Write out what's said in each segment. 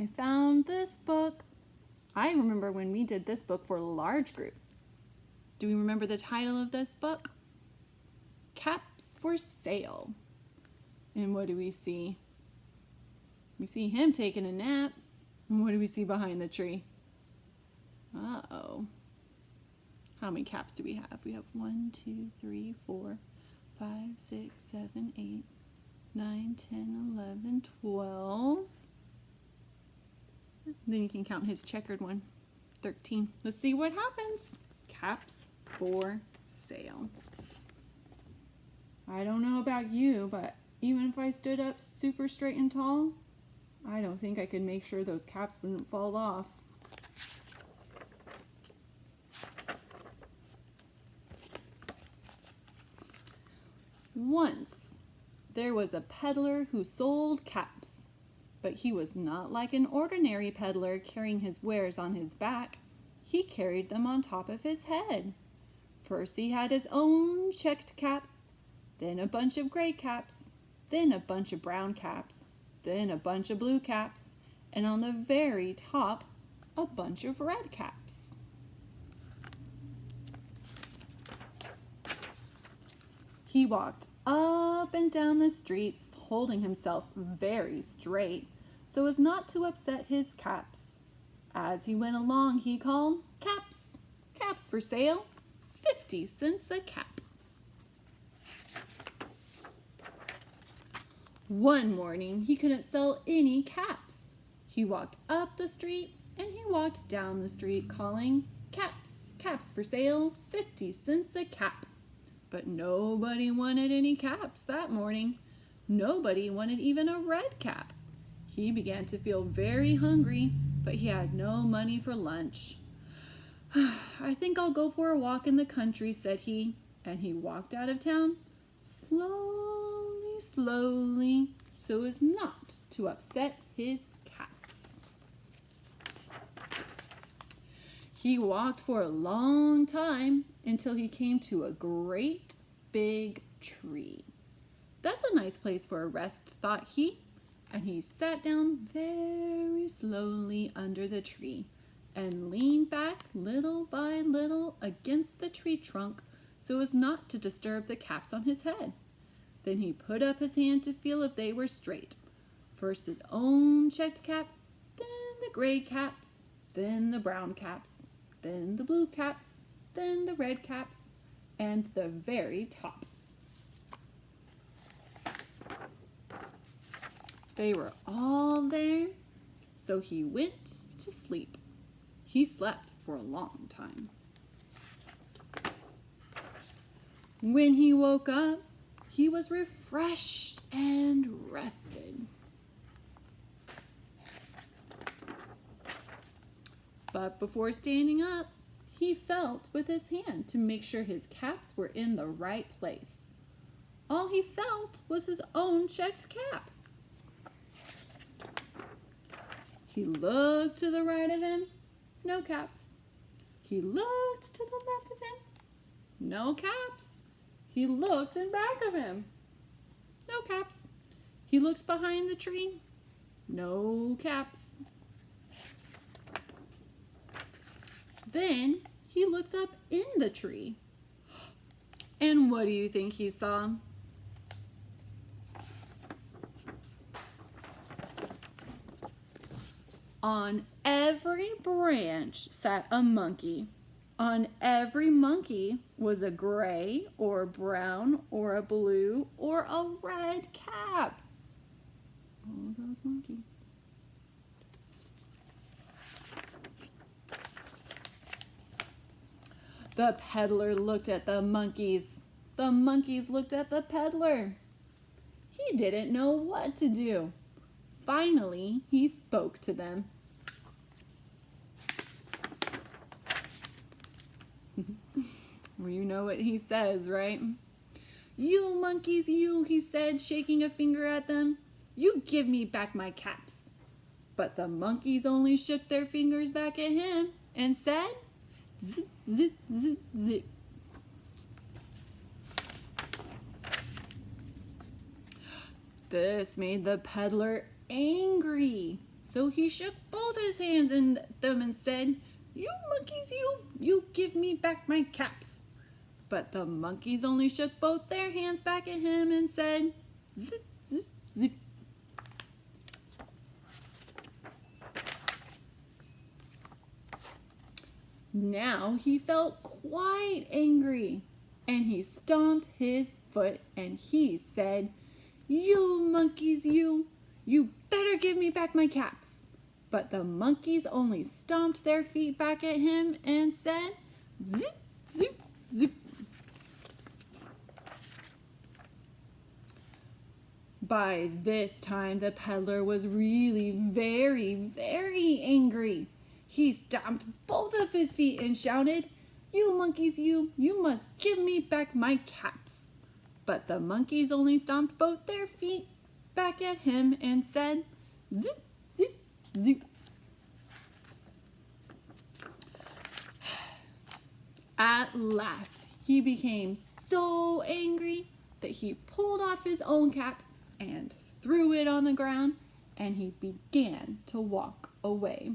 I found this book. I remember when we did this book for a large group. Do we remember the title of this book? Caps for Sale. And what do we see? We see him taking a nap. And what do we see behind the tree? Uh-oh. How many caps do we have? We have 1, 2, 3, 4, 5, 6, 7, 8, 9, 10, 11, 12. Then you can count his checkered one. 13. Let's see what happens. Caps for sale. I don't know about you, but even if I stood up super straight and tall, I don't think I could make sure those caps wouldn't fall off. Once, there was a peddler who sold caps, but he was not like an ordinary peddler carrying his wares on his back. He carried them on top of his head. First he had his own checked cap, then a bunch of gray caps, then a bunch of brown caps, then a bunch of blue caps, and on the very top, a bunch of red caps. He walked up and down the streets, holding himself very straight so as not to upset his caps. As he went along, he called, "Caps, caps for sale, 50 cents a cap." One morning, he couldn't sell any caps. He walked up the street and he walked down the street calling, "Caps, caps for sale, 50 cents a cap." But nobody wanted any caps that morning. Nobody wanted even a red cap. He began to feel very hungry, but he had no money for lunch. "I think I'll go for a walk in the country," said he, and he walked out of town slowly, slowly, so as not to upset his caps. He walked for a long time until he came to a great big tree. "That's a nice place for a rest," thought he, and he sat down very slowly under the tree and leaned back little by little against the tree trunk so as not to disturb the caps on his head. Then he put up his hand to feel if they were straight. First his own checked cap, then the gray caps, then the brown caps, then the blue caps, then the red caps, and the very top. They were all there, so he went to sleep. He slept for a long time. When he woke up, he was refreshed and rested. But before standing up, he felt with his hand to make sure his caps were in the right place. All he felt was his own checked cap. He looked to the right of him, no caps. He looked to the left of him, no caps. He looked in back of him, no caps. He looked behind the tree, no caps. Then he looked up in the tree. And what do you think he saw? On every branch sat a monkey. On every monkey was a gray or a brown or a blue or a red cap. All those monkeys. The peddler looked at the monkeys. The monkeys looked at the peddler. He didn't know what to do. Finally, he spoke to them. Well, you know what he says, right? "You monkeys, you," he said, shaking a finger at them. "You give me back my caps." But the monkeys only shook their fingers back at him and said, "Zip, zip, zip, zip." This made the peddler angry. So he shook both his hands in them and said, "You monkeys, you give me back my caps." But the monkeys only shook both their hands back at him and said, "Zip, zip, zip." Now he felt quite angry, and he stomped his foot and he said, "You monkeys, you better give me back my caps." But the monkeys only stomped their feet back at him and said, "Zip, zip, zip." By this time, the peddler was really very, very angry. He stomped both of his feet and shouted, "You monkeys, you must give me back my caps." But the monkeys only stomped both their feet back at him and said, "Zip, zip, zip." At last, he became so angry that he pulled off his own cap and threw it on the ground, and he began to walk away.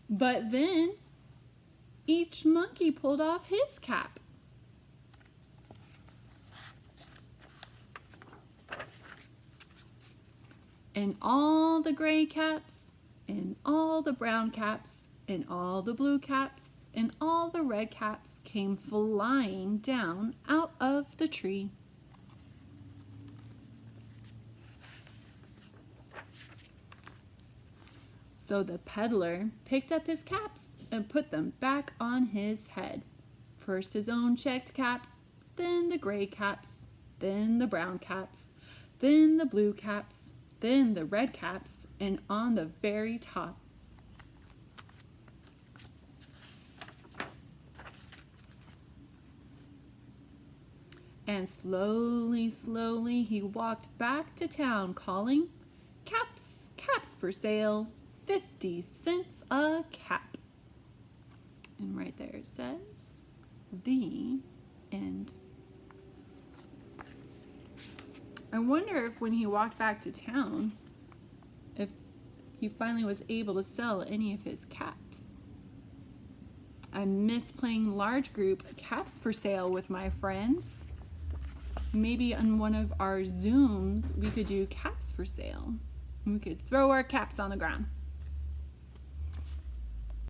But then each monkey pulled off his cap. And all the gray caps, and all the brown caps, and all the blue caps, and all the red caps came flying down out of the tree. So the peddler picked up his caps and put them back on his head. First his own checked cap, then the gray caps, then the brown caps, then the blue caps, then the red caps, and on the very top. And slowly, slowly he walked back to town calling, "Caps, caps for sale, 50 cents a cap." And right there it says, "The end." I wonder if when he walked back to town, if he finally was able to sell any of his caps. I miss playing large group caps for sale with my friends. Maybe on one of our Zooms we could do caps for sale. We could throw our caps on the ground.